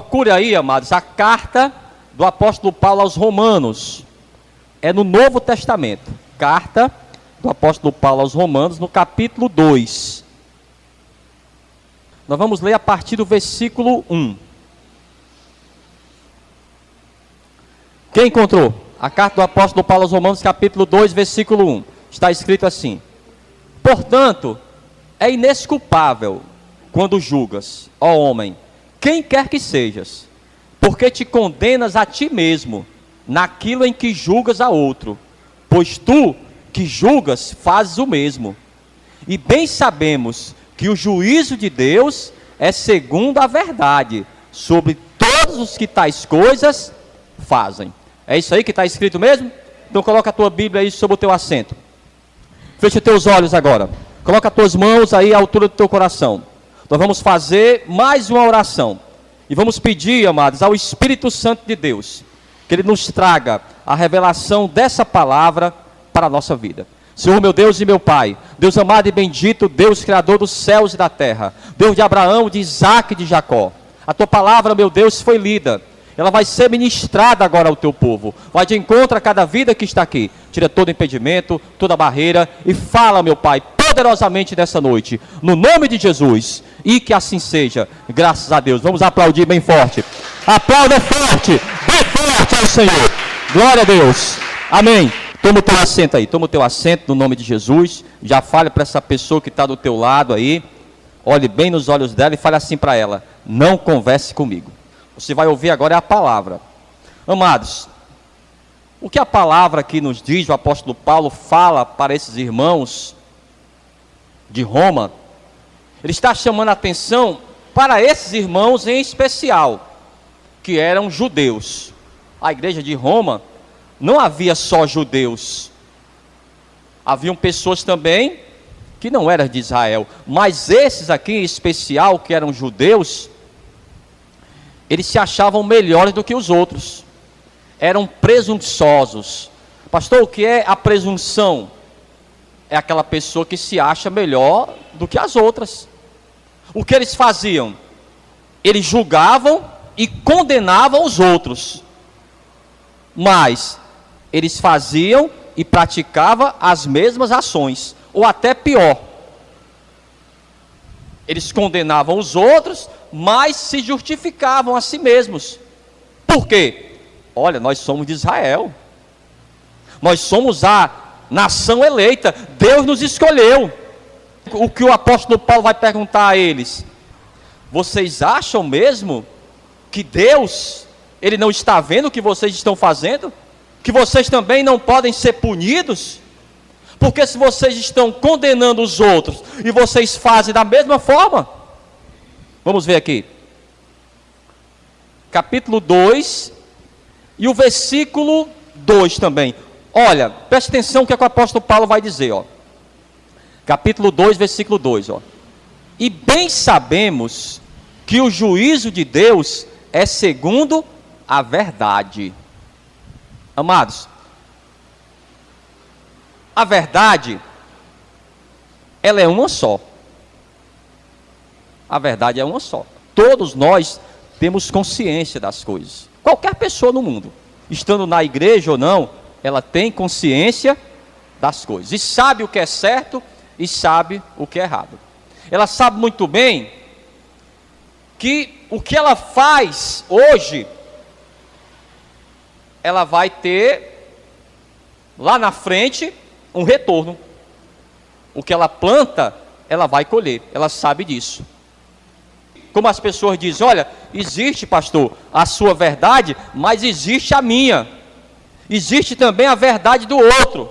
Procure aí, amados, a carta do apóstolo Paulo aos Romanos. É no Novo Testamento. Carta do apóstolo Paulo aos Romanos, no capítulo 2. Nós vamos ler a partir do versículo 1. Quem encontrou? A carta do apóstolo Paulo aos Romanos, capítulo 2, versículo 1. Está escrito assim: portanto, é inesculpável quando julgas, ó homem, quem quer que sejas, porque te condenas a ti mesmo, naquilo em que julgas a outro, pois tu, que julgas, fazes o mesmo. E bem sabemos que o juízo de Deus é segundo a verdade, sobre todos os que tais coisas fazem. É isso aí que está escrito mesmo? Então coloca a tua Bíblia aí sobre o teu assento. Fecha os teus olhos agora. Coloca as tuas mãos aí à altura do teu coração. Nós vamos fazer mais uma oração. E vamos pedir, amados, ao Espírito Santo de Deus, que Ele nos traga a revelação dessa palavra para a nossa vida. Senhor, meu Deus e meu Pai, Deus amado e bendito, Deus Criador dos céus e da terra, Deus de Abraão, de Isaque e de Jacó. A tua palavra, meu Deus, foi lida. Ela vai ser ministrada agora ao teu povo. Vai de encontro a cada vida que está aqui. Tira todo impedimento, toda barreira e fala, meu Pai, poderosamente nessa noite, no nome de Jesus, e que assim seja, graças a Deus. Vamos aplaudir bem forte. Aplauda forte, bem forte ao Senhor. Glória a Deus. Amém. Toma o teu assento aí, toma o teu assento no nome de Jesus. Já fale para essa pessoa que está do teu lado aí. Olhe bem nos olhos dela e fale assim para ela: não converse comigo. Você vai ouvir agora a palavra. Amados, o que a palavra aqui nos diz, o apóstolo Paulo fala para esses irmãos de Roma, ele está chamando a atenção para esses irmãos em especial, que eram judeus. A igreja de Roma não havia só judeus, haviam pessoas também que não eram de Israel, mas esses aqui em especial, que eram judeus, eles se achavam melhores do que os outros, eram presunçosos. Pastor, o que é a presunção? É aquela pessoa que se acha melhor do que as outras. O que eles faziam? Eles julgavam e condenavam os outros, mas eles faziam e praticavam as mesmas ações, ou até pior. Eles condenavam os outros, mas se justificavam a si mesmos. Por quê? Olha, nós somos de Israel. Nós somos a nação eleita. Deus nos escolheu. O que o apóstolo Paulo vai perguntar a eles: vocês acham mesmo que Deus, Ele não está vendo o que vocês estão fazendo? Que vocês também não podem ser punidos? Porque se vocês estão condenando os outros e vocês fazem da mesma forma, vamos ver aqui, capítulo 2 e o versículo 2 também. Olha, preste atenção o que o apóstolo Paulo vai dizer, ó. Capítulo 2, versículo 2, ó. E bem sabemos que o juízo de Deus é segundo a verdade. Amados, a verdade, ela é uma só. A verdade é uma só. Todos nós temos consciência das coisas. Qualquer pessoa no mundo, estando na igreja ou não, ela tem consciência das coisas. E sabe o que é certo e sabe o que é errado. Ela sabe muito bem que o que ela faz hoje, ela vai ter lá na frente um retorno. O que ela planta, ela vai colher. Ela sabe disso. Como as pessoas dizem: olha, existe, pastor, a sua verdade, mas existe a minha. Existe também a verdade do outro.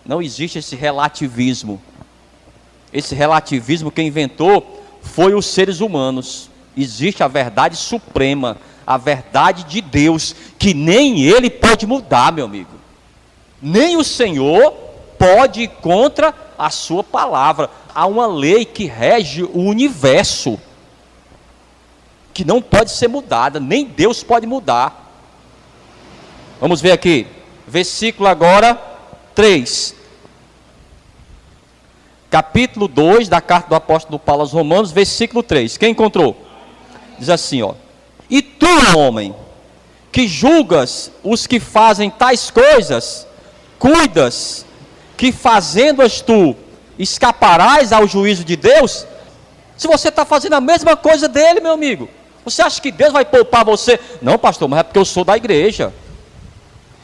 Não existe esse relativismo. Esse relativismo quem inventou foi os seres humanos. Existe a verdade suprema, a verdade de Deus, que nem Ele pode mudar, meu amigo. Nem o Senhor pode ir contra a sua palavra. Há uma lei que rege o universo, que não pode ser mudada, nem Deus pode mudar. Vamos ver aqui, versículo agora 3. Capítulo 2 da carta do apóstolo Paulo aos Romanos, versículo 3. Quem encontrou? Diz assim, ó: E tu, homem, que julgas os que fazem tais coisas, cuidas que fazendo-as tu, escaparás ao juízo de Deus? Se você está fazendo a mesma coisa dele, meu amigo, você acha que Deus vai poupar você? Não, pastor, mas é porque eu sou da igreja,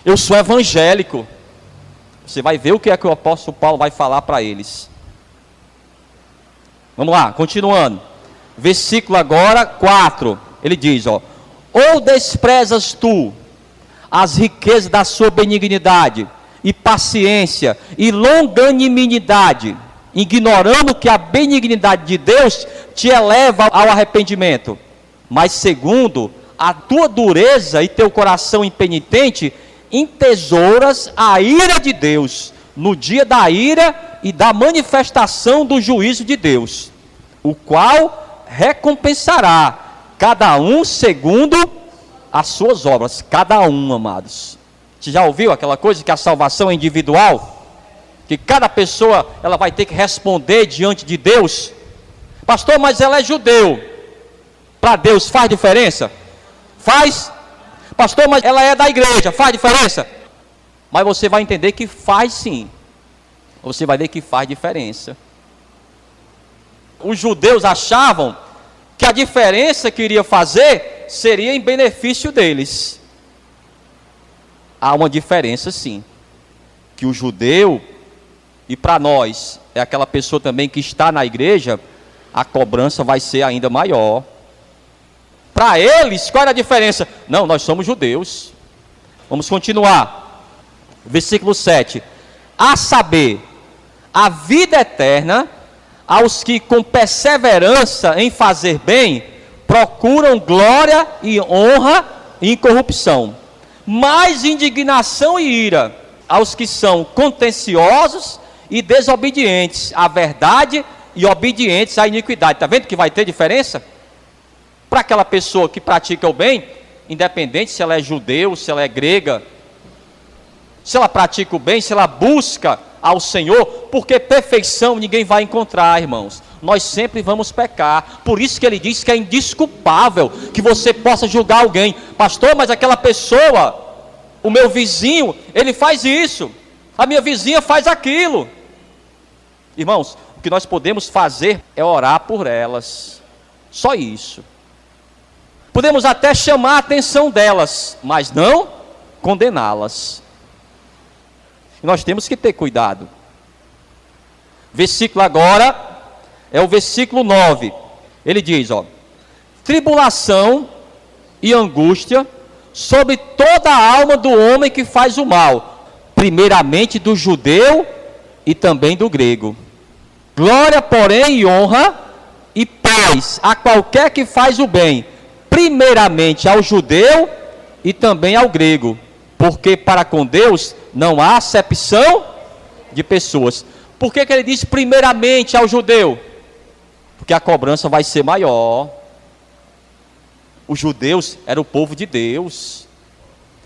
eu sou evangélico. Você vai ver o que é que o apóstolo Paulo vai falar para eles. Vamos lá, continuando. Versículo agora 4. Ele diz, ó: ou desprezas tu as riquezas da sua benignidade e paciência e longanimidade, ignorando que a benignidade de Deus te eleva ao arrependimento, mas segundo a tua dureza e teu coração impenitente, entesouras a ira de Deus, no dia da ira e da manifestação do juízo de Deus, o qual recompensará cada um segundo as suas obras. Cada um, amados. Você já ouviu aquela coisa que a salvação é individual? Que cada pessoa ela vai ter que responder diante de Deus. Pastor, mas ela é judeu. Para Deus faz diferença? Faz. Pastor, mas ela é da igreja, faz diferença? Mas você vai entender que faz sim. Você vai ver que faz diferença. Os judeus achavam que a diferença que iria fazer seria em benefício deles. Há uma diferença sim. Que o judeu, e para nós, é aquela pessoa também que está na igreja, a cobrança vai ser ainda maior. Para eles, qual era a diferença? Não, nós somos judeus. Vamos continuar. Versículo 7. A saber, a vida eterna aos que com perseverança em fazer bem, procuram glória e honra e incorrupção. Mais indignação e ira aos que são contenciosos e desobedientes à verdade e obedientes à iniquidade. Está vendo que vai ter diferença? Para aquela pessoa que pratica o bem, independente se ela é judeu, se ela é grega, se ela pratica o bem, se ela busca ao Senhor, porque perfeição ninguém vai encontrar, irmãos. Nós sempre vamos pecar. Por isso que ele diz que é indesculpável que você possa julgar alguém. Pastor, mas aquela pessoa, o meu vizinho, ele faz isso, a minha vizinha faz aquilo. Irmãos, o que nós podemos fazer é orar por elas. Só isso. Podemos até chamar a atenção delas, mas não condená-las. E nós temos que ter cuidado. Versículo agora é o versículo 9. Ele diz, ó: tribulação e angústia sobre toda a alma do homem que faz o mal, primeiramente do judeu e também do grego. Glória, porém, e honra e paz a qualquer que faz o bem, primeiramente ao judeu e também ao grego, porque para com Deus não há acepção de pessoas. Por que ele diz primeiramente ao judeu? Porque a cobrança vai ser maior. Os judeus eram o povo de Deus.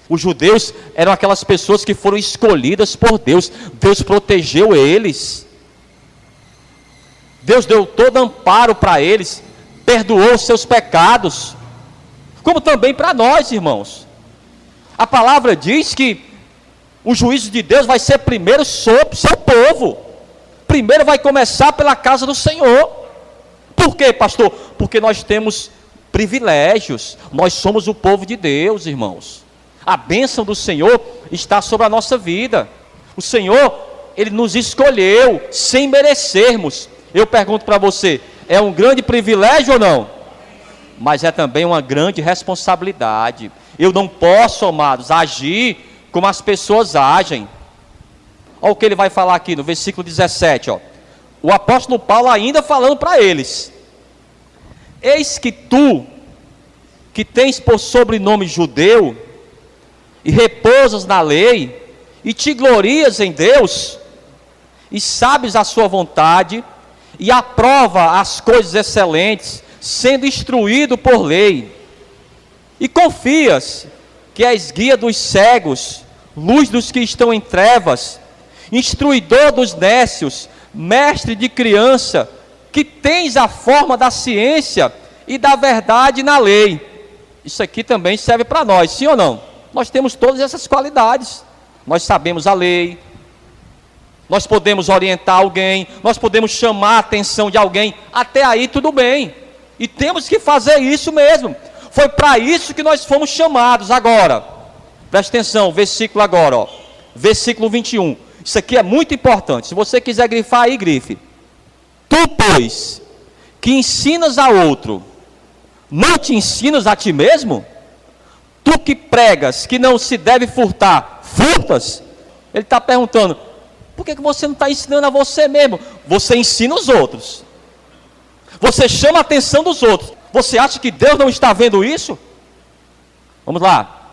Os judeus eram aquelas pessoas que foram escolhidas por Deus. Deus protegeu eles. Deus deu todo amparo para eles. Perdoou os seus pecados. Como também para nós, irmãos. A palavra diz que o juízo de Deus vai ser primeiro sobre o seu povo. Primeiro vai começar pela casa do Senhor. Por quê, pastor? Porque nós temos privilégios. Nós somos o povo de Deus, irmãos. A bênção do Senhor está sobre a nossa vida. O Senhor, Ele nos escolheu sem merecermos. Eu pergunto para você, é um grande privilégio ou não? Mas é também uma grande responsabilidade. Eu não posso, amados, agir como as pessoas agem. Olha o que ele vai falar aqui no versículo 17, ó. O apóstolo Paulo ainda falando para eles: eis que tu, que tens por sobrenome judeu, e repousas na lei, e te glorias em Deus, e sabes a sua vontade, e aprova as coisas excelentes, sendo instruído por lei, e confias que és guia dos cegos, luz dos que estão em trevas, instruidor dos nécios, mestre de criança, que tens a forma da ciência e da verdade na lei, Isso aqui também serve para nós, sim ou não? Nós temos todas essas qualidades. Nós sabemos a lei, nós podemos orientar alguém, nós podemos chamar a atenção de alguém, até aí tudo bem. E temos que fazer isso mesmo. Foi para isso que nós fomos chamados. Agora, preste atenção, versículo agora, ó, versículo 21. Isso aqui é muito importante. Se você quiser grifar aí, grife. Tu, pois, que ensinas a outro, não te ensinas a ti mesmo? Tu que pregas que não se deve furtar, furtas? Ele está perguntando, por que você não está ensinando a você mesmo? Você ensina os outros. Você chama a atenção dos outros. Você acha que Deus não está vendo isso? Vamos lá.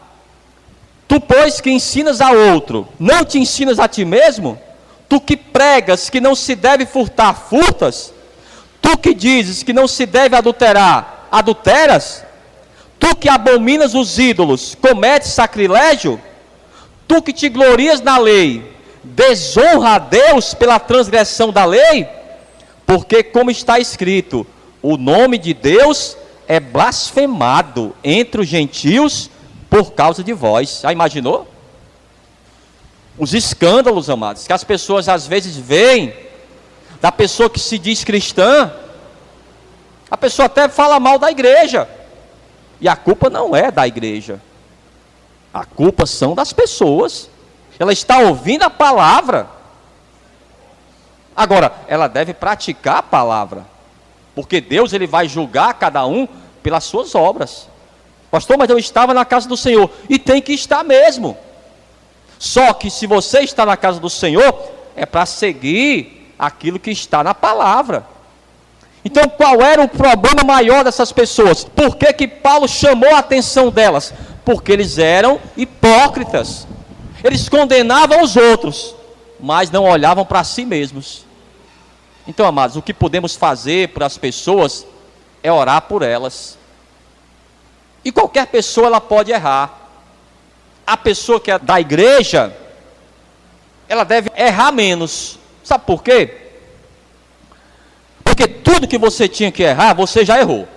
Tu, pois, que ensinas a outro, não te ensinas a ti mesmo? Tu que pregas que não se deve furtar, furtas? Tu que dizes que não se deve adulterar, adulteras? Tu que abominas os ídolos, cometes sacrilégio? Tu que te glorias na lei, desonra a Deus pela transgressão da lei? Porque, como está escrito, o nome de Deus é blasfemado entre os gentios por causa de vós. Já imaginou? Os escândalos, amados, que as pessoas às vezes veem da pessoa que se diz cristã. A pessoa até fala mal da igreja. E a culpa não é da igreja. A culpa são das pessoas. Ela está ouvindo a palavra. Agora, ela deve praticar a palavra. Porque Deus, ele vai julgar cada um pelas suas obras. Pastor, mas eu estava na casa do Senhor. E tem que estar mesmo. Só que se você está na casa do Senhor, é para seguir aquilo que está na palavra. Então, qual era o problema maior dessas pessoas? Por que Paulo chamou a atenção delas? Porque eles eram hipócritas. Eles condenavam os outros, mas não olhavam para si mesmos. Então, amados, o que podemos fazer para as pessoas é orar por elas. E qualquer pessoa, ela pode errar. A pessoa que é da igreja, ela deve errar menos. Sabe por quê? Porque tudo que você tinha que errar, você já errou.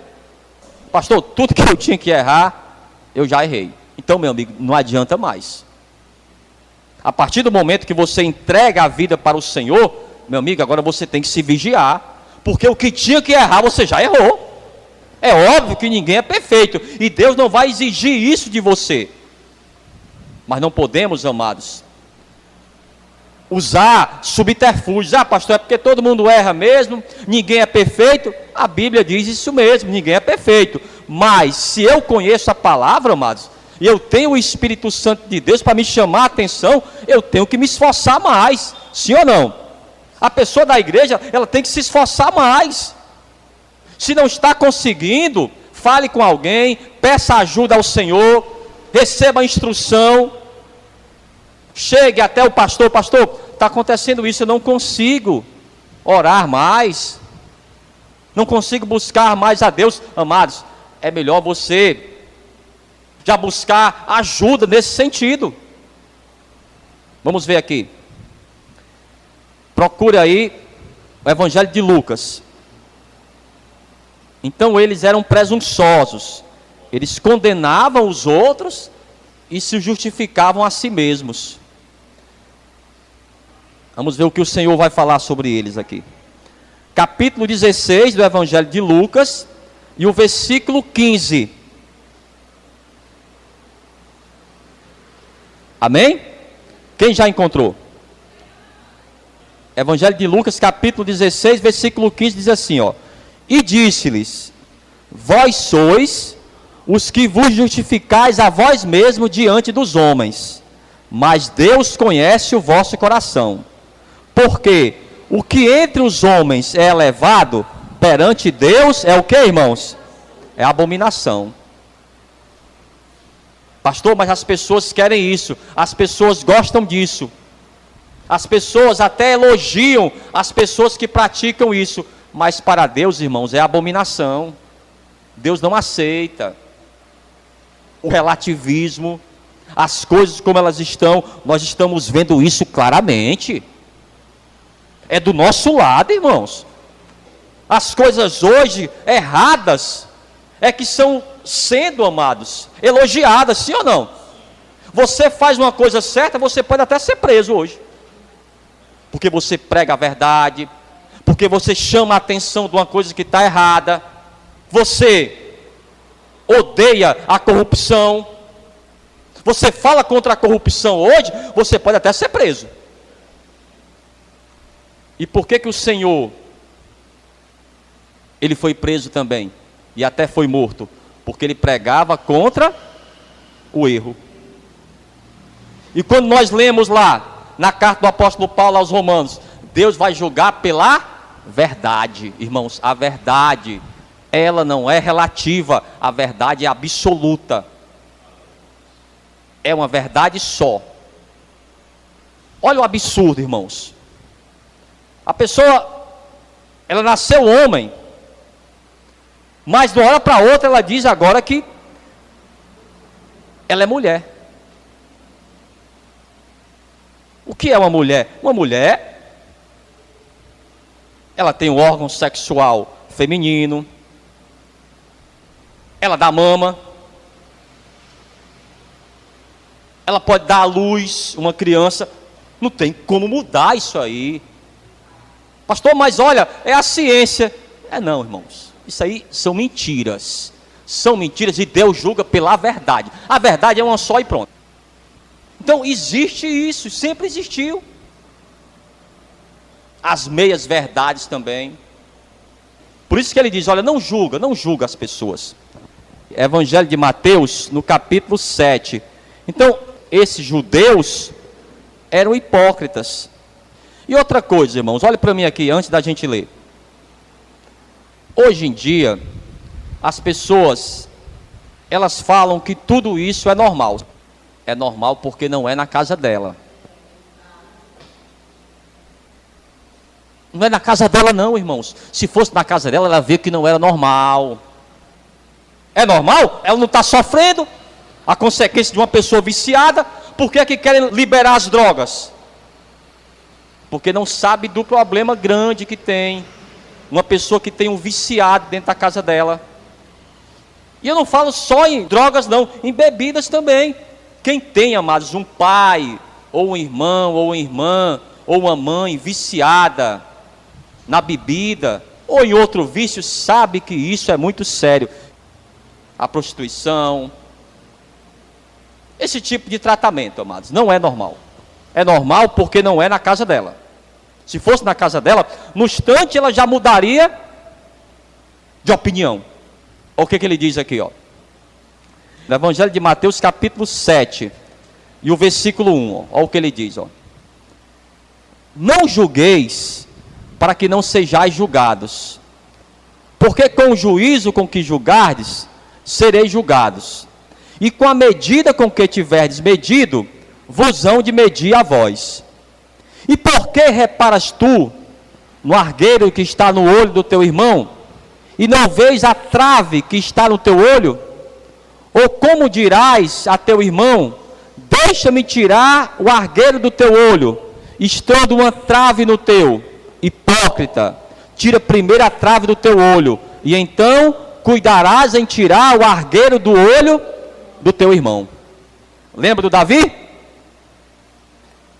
Pastor, tudo que eu tinha que errar, eu já errei. Então, meu amigo, não adianta mais. A partir do momento que você entrega a vida para o Senhor, meu amigo, agora você tem que se vigiar. Porque o que tinha que errar, você já errou. É óbvio que ninguém é perfeito. E Deus não vai exigir isso de você. Mas não podemos, amados, usar subterfúgios. Ah, pastor, é porque todo mundo erra mesmo, ninguém é perfeito. A Bíblia diz isso mesmo, ninguém é perfeito. Mas se eu conheço a palavra, amados, e eu tenho o Espírito Santo de Deus para me chamar a atenção, eu tenho que me esforçar mais. Sim ou não? A pessoa da igreja, ela tem que se esforçar mais. Se não está conseguindo, fale com alguém, peça ajuda ao Senhor, receba a instrução, chegue até o pastor, pastor, está acontecendo isso, eu não consigo orar mais, não consigo buscar mais a Deus. Amados, é melhor você já buscar ajuda nesse sentido. Vamos ver aqui, procure aí o Evangelho de Lucas. Então eles eram presunçosos, eles condenavam os outros e se justificavam a si mesmos. Vamos ver o que o Senhor vai falar sobre eles aqui. Capítulo 16 do Evangelho de Lucas e o versículo 15. Amém? Quem já encontrou? Evangelho de Lucas, capítulo 16, versículo 15, diz assim, ó. E disse-lhes, vós sois os que vos justificais a vós mesmos diante dos homens, mas Deus conhece o vosso coração. Porque o que entre os homens é elevado, perante Deus é o que, irmãos? É abominação. Pastor, mas as pessoas querem isso, as pessoas gostam disso. As pessoas até elogiam as pessoas que praticam isso, mas para Deus, irmãos, é abominação. Deus não aceita o relativismo, as coisas como elas estão, nós estamos vendo isso claramente. É do nosso lado, irmãos. As coisas hoje erradas, é que são sendo, amados, elogiadas, sim ou não? Você faz uma coisa certa, você pode até ser preso hoje, porque você prega a verdade, porque você chama a atenção de uma coisa que está errada, você odeia a corrupção, você fala contra a corrupção hoje, você pode até ser preso. E por que o Senhor, ele foi preso também, e até foi morto? Porque ele pregava contra o erro. E quando nós lemos lá, na carta do apóstolo Paulo aos Romanos, Deus vai julgar pela verdade. Irmãos, a verdade, ela não é relativa, a verdade é absoluta. É uma verdade só. Olha o absurdo, irmãos. A pessoa, ela nasceu homem, mas de uma hora para outra ela diz agora que ela é mulher. O que é uma mulher? Uma mulher, ela tem um órgão sexual feminino, ela dá mama, ela pode dar à luz uma criança. Não tem como mudar isso aí. Pastor, mas olha, é a ciência. Não, irmãos, isso aí são mentiras. São mentiras e Deus julga pela verdade. A verdade é uma só e pronto. Então existe isso, sempre existiu. As meias verdades também. Por isso que ele diz, olha, não julga as pessoas. Evangelho de Mateus, no capítulo 7. Então, esses judeus eram hipócritas. E outra coisa, irmãos, olha para mim aqui, antes da gente ler. Hoje em dia, as pessoas, elas falam que tudo isso é normal. É normal porque não é na casa dela. Não é na casa dela não, irmãos. Se fosse na casa dela, ela vê que não era normal. É normal? Ela não está sofrendo a consequência de uma pessoa viciada. Por que é que querem liberar as drogas? Porque não sabe do problema grande que tem uma pessoa que tem um viciado dentro da casa dela. E eu não falo só em drogas não, em bebidas também. Quem tem, amados, um pai, ou um irmão, ou uma irmã, ou uma mãe viciada na bebida, ou em outro vício, sabe que isso é muito sério. A prostituição, esse tipo de tratamento, amados, não é normal. É normal porque não é na casa dela. Se fosse na casa dela, no instante ela já mudaria de opinião. Olha o que ele diz aqui, ó. No Evangelho de Mateus, capítulo 7, e o versículo 1, olha o que ele diz, ó. Não julgueis, para que não sejais julgados, porque com o juízo com que julgardes, sereis julgados, e com a medida com que tiverdes medido, vos hão de medir a vós. E por que reparas tu no argueiro que está no olho do teu irmão, e não vês a trave que está no teu olho? Ou como dirás a teu irmão, deixa-me tirar o argueiro do teu olho, estando uma trave no teu? Hipócrita, tira primeiro a trave do teu olho, e então cuidarás em tirar o argueiro do olho do teu irmão. Lembra do Davi?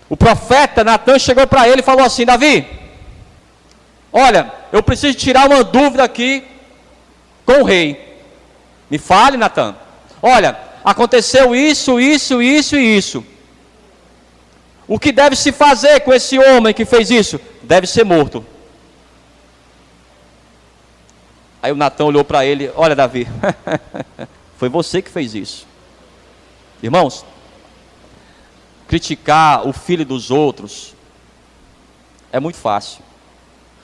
O profeta Natan chegou para ele e falou assim: Davi, olha, eu preciso tirar uma dúvida aqui com o rei. Me fale, Natan. Olha, aconteceu isso, isso, isso e isso. O que deve se fazer com esse homem que fez isso? Deve ser morto. Aí o Natan olhou para ele: olha, Davi, foi você que fez isso. Irmãos, criticar o filho dos outros é muito fácil.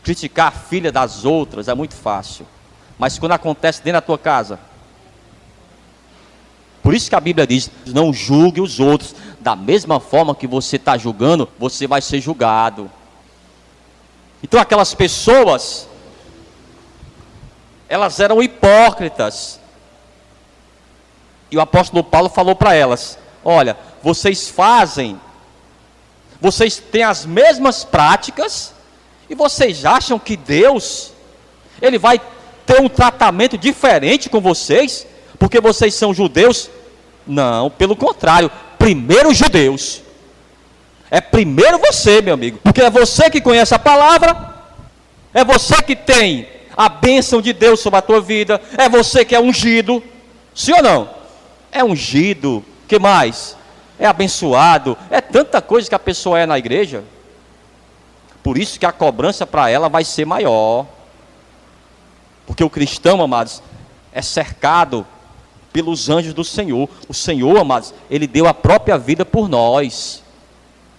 Criticar a filha das outras é muito fácil. Mas quando acontece dentro da tua casa, por isso que a Bíblia diz: não julgue os outros. Da mesma forma que você está julgando, você vai ser julgado. Então aquelas pessoas, elas eram hipócritas. E o apóstolo Paulo falou para elas: olha, vocês têm as mesmas práticas, e vocês acham que Deus, Ele vai ter um tratamento diferente com vocês, porque vocês são judeus? Não, pelo contrário, primeiro os judeus. É primeiro você, meu amigo, porque é você que conhece a palavra, é você que tem a bênção de Deus sobre a tua vida, é você que é ungido, sim ou não? É ungido, que mais? É abençoado, é tanta coisa que a pessoa é na igreja. Por isso que a cobrança para ela vai ser maior. Porque o cristão, amados, é cercado pelos anjos do Senhor. O Senhor, amados, Ele deu a própria vida por nós.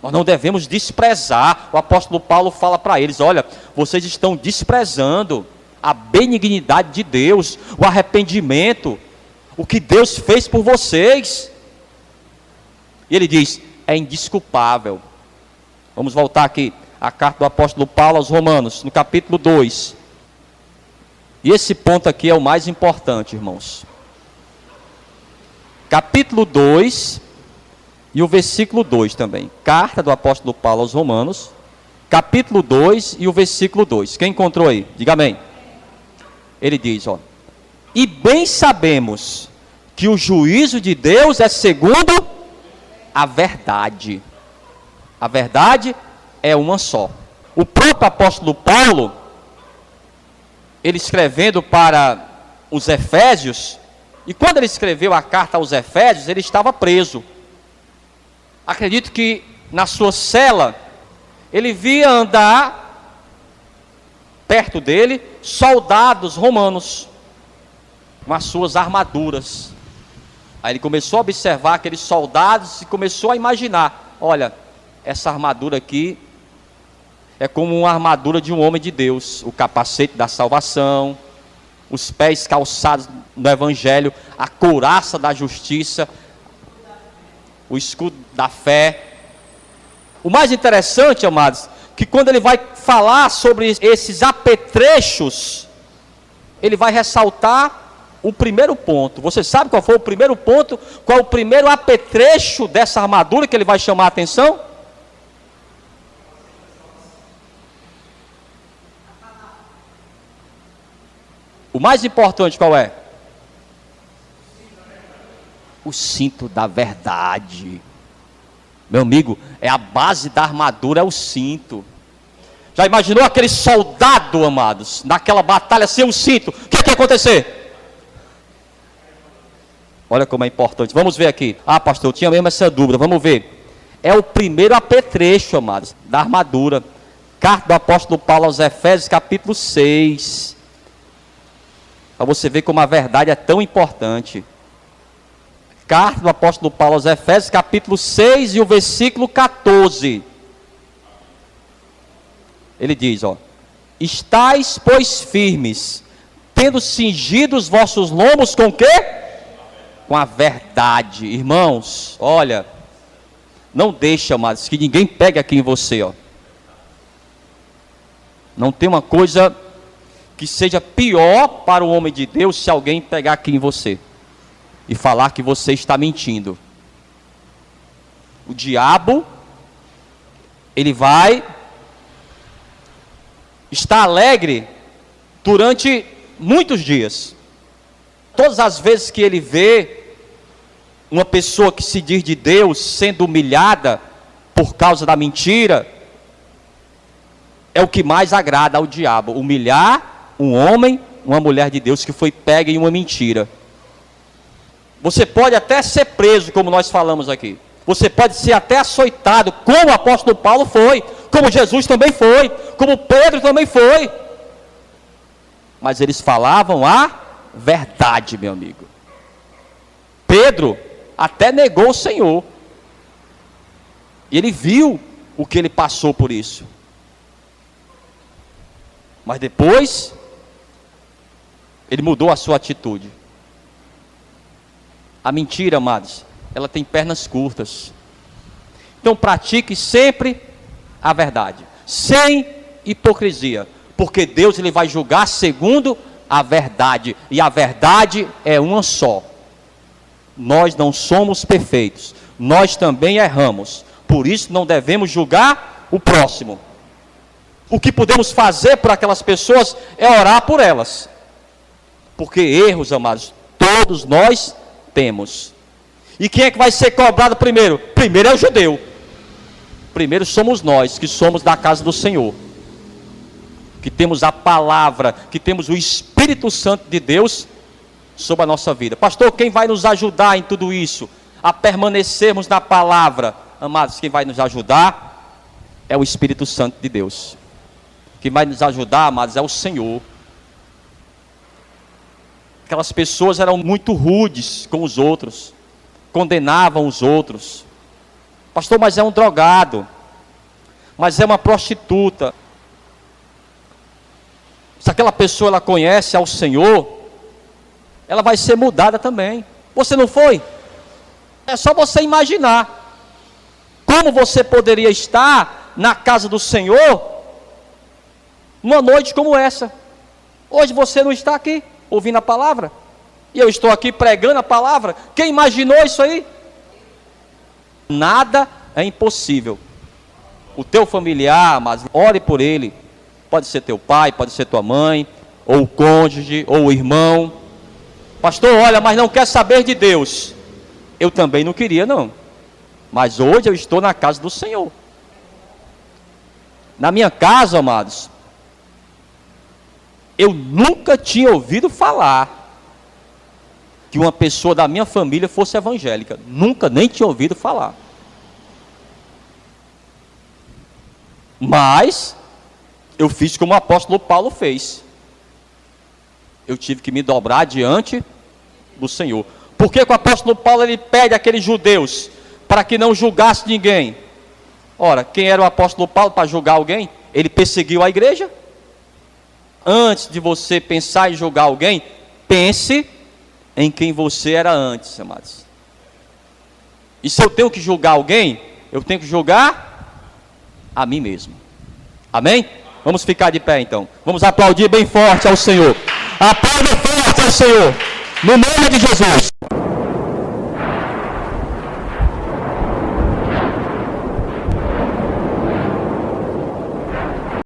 Nós não devemos desprezar. O apóstolo Paulo fala para eles: olha, vocês estão desprezando a benignidade de Deus, o arrependimento, o que Deus fez por vocês. E ele diz, é indesculpável. Vamos voltar aqui, a carta do apóstolo Paulo aos Romanos, no capítulo 2. E esse ponto aqui é o mais importante, irmãos. Capítulo 2 e o versículo 2 também. Carta do apóstolo Paulo aos Romanos, capítulo 2 e o versículo 2. Quem encontrou aí? Diga amém. Ele diz, ó: e bem sabemos que o juízo de Deus é segundo a verdade. A verdade é uma só. O próprio apóstolo Paulo, ele escrevendo para os Efésios, e quando ele escreveu a carta aos Efésios, ele estava preso. Acredito que na sua cela, ele via andar perto dele soldados romanos com as suas armaduras. Aí ele começou a observar aqueles soldados e começou a imaginar: olha, essa armadura aqui é como uma armadura de um homem de Deus. O capacete da salvação, os pés calçados no evangelho, a couraça da justiça, o escudo da fé. O mais interessante, amados, que quando ele vai falar sobre esses apetrechos, ele vai ressaltar o primeiro ponto. Você sabe qual foi o primeiro ponto? Qual é o primeiro apetrecho dessa armadura que ele vai chamar a atenção? O mais importante qual é? O cinto da verdade. Meu amigo, é a base da armadura, é o cinto. Já imaginou aquele soldado, amados, naquela batalha sem o cinto? O que ia acontecer? Olha como é importante. Vamos ver aqui. Ah, pastor, eu tinha mesmo essa dúvida. Vamos ver. É o primeiro apetrecho, amados, da armadura. Carta do apóstolo Paulo aos Efésios, capítulo 6. Para você ver como a verdade é tão importante. Carta do apóstolo Paulo aos Efésios, capítulo 6 e o versículo 14. Ele diz, ó: estais, pois, firmes, tendo cingido os vossos lombos com o quê? Com a verdade. Irmãos, olha, não deixa, amados, que ninguém pegue aqui em você, ó. Não tem uma coisa que seja pior para o homem de Deus se alguém pegar aqui em você e falar que você está mentindo. O diabo, ele vai estar alegre durante muitos dias. Todas as vezes que ele vê uma pessoa que se diz de Deus sendo humilhada por causa da mentira, é o que mais agrada ao diabo, humilhar um homem, uma mulher de Deus que foi pega em uma mentira. Você pode até ser preso, como nós falamos aqui. Você pode ser até açoitado, como o apóstolo Paulo foi, como Jesus também foi, como Pedro também foi. Mas eles falavam a verdade, meu amigo. Pedro até negou o Senhor. E ele viu o que ele passou por isso. Mas depois, ele mudou a sua atitude. A mentira, amados, ela tem pernas curtas. Então pratique sempre a verdade, sem hipocrisia, porque Deus ele vai julgar segundo a verdade, e a verdade é uma só. Nós não somos perfeitos, nós também erramos, por isso não devemos julgar o próximo. O que podemos fazer por aquelas pessoas é orar por elas. Porque erros, amados, todos nós temos. E quem é que vai ser cobrado primeiro? Primeiro é o judeu. Primeiro somos nós, que somos da casa do Senhor, que temos a palavra, que temos o Espírito Santo de Deus sobre a nossa vida. Pastor, quem vai nos ajudar em tudo isso? A permanecermos na palavra. Amados, quem vai nos ajudar é o Espírito Santo de Deus. Quem vai nos ajudar, amados, é o Senhor. Aquelas pessoas eram muito rudes com os outros, condenavam os outros. Pastor, mas é um drogado, mas é uma prostituta. Se aquela pessoa ela conhece ao Senhor, ela vai ser mudada também. Você não foi? É só você imaginar como você poderia estar na casa do Senhor numa noite como essa. Hoje você não está aqui ouvindo a palavra, e eu estou aqui pregando a palavra. Quem imaginou isso aí? Nada é impossível. O teu familiar, mas ore por ele. Pode ser teu pai, pode ser tua mãe, ou o cônjuge, ou o irmão. Pastor, olha, mas não quer saber de Deus. Eu também não queria, não. Mas hoje eu estou na casa do Senhor. Na minha casa, amados, eu nunca tinha ouvido falar que uma pessoa da minha família fosse evangélica. Nunca, nem tinha ouvido falar. Mas eu fiz como o apóstolo Paulo fez. Eu tive que me dobrar diante do Senhor. Por que o apóstolo Paulo ele pede àqueles judeus para que não julgasse ninguém? Ora, quem era o apóstolo Paulo para julgar alguém? Ele perseguiu a igreja. Antes de você pensar em julgar alguém, pense em quem você era antes, amados. E se eu tenho que julgar alguém, eu tenho que julgar a mim mesmo. Amém? Vamos ficar de pé então. Vamos aplaudir bem forte ao Senhor. Aplauda forte ao Senhor. No nome de Jesus.